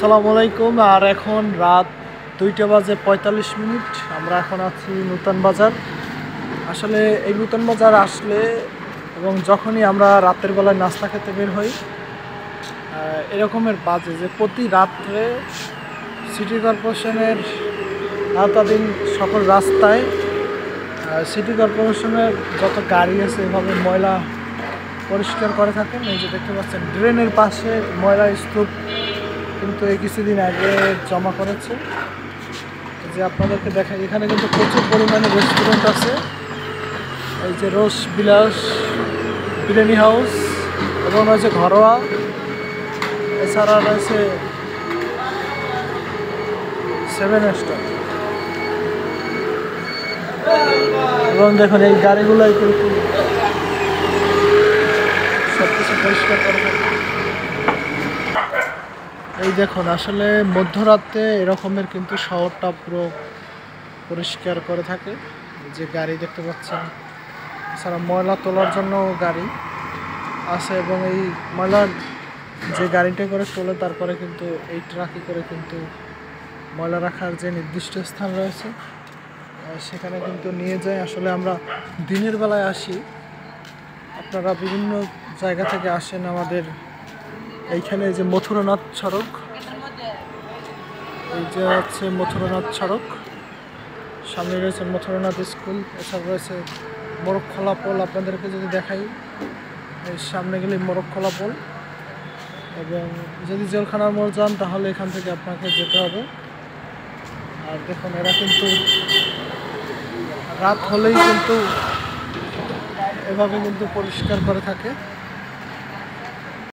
আসসালামু আলাইকুম। আর এখন রাত 2টা বাজে 45 মিনিট। আমরা এখন আছি নূতন বাজার। আসলে এই নূতন বাজার আসলে এবং যখনই আমরা রাতের বেলায় নাস্তা খেতে বের হই, এরকমের বাজে যে প্রতি রাত্রে সিটি কর্পোরেশনের আওতাধীন সকল রাস্তায় সিটি কর্পোরেশনের যত গাড়ি আছে এভাবে ময়লা পরিষ্কার করে থাকেন। এই যে দেখতে পাচ্ছেন ড্রেনের পাশে ময়লা স্তূপ কিন্তু এই কিছুদিন আগে জমা করেছে। যে আপনাদেরকে দেখাই, এখানে কিন্তু প্রচুর পরিমাণে রেস্টুরেন্ট আছে। এই যে রোজ বিলাস বিরিয়ানি হাউস এবং রয়েছে ঘরোয়া, এছাড়া রয়েছে 7 স্টার। এবং দেখুন এই গাড়িগুলোই কিন্তু সব কিছু পরিষ্কার করে থাকে। এই দেখুন আসলে মধ্যরাতে এরকমের কিন্তু শহরটা পুরো পরিষ্কার করে থাকে। যে গাড়ি দেখতে পাচ্ছেন, এছাড়া ময়লা তোলার জন্য গাড়ি আছে এবং এই ময়লার যে গাড়িটা করে তোলে তারপরে কিন্তু এই ট্রাকে করে কিন্তু ময়লা রাখার যে নির্দিষ্ট স্থান রয়েছে সেখানে কিন্তু নিয়ে যায়। আসলে আমরা দিনের বেলায় আসি, আপনারা বিভিন্ন জায়গা থেকে আসেন আমাদের এইখানে। যে মথুরানাথ সড়ক, এই যে হচ্ছে মথুরানাথ সড়ক, সামনে রয়েছে মথুরানাথ স্কুল, এছাড়া রয়েছে মোরগখোলা পোল। আপনাদেরকে যদি দেখাই, এই সামনে গেলে মোরগখোলা পোল। এবং যদি জেলখানার মোড় যান তাহলে এখান থেকে আপনাকে যেতে হবে। আর দেখুন এরা কিন্তু রাত হলেই কিন্তু এভাবে কিন্তু পরিষ্কার করে থাকে।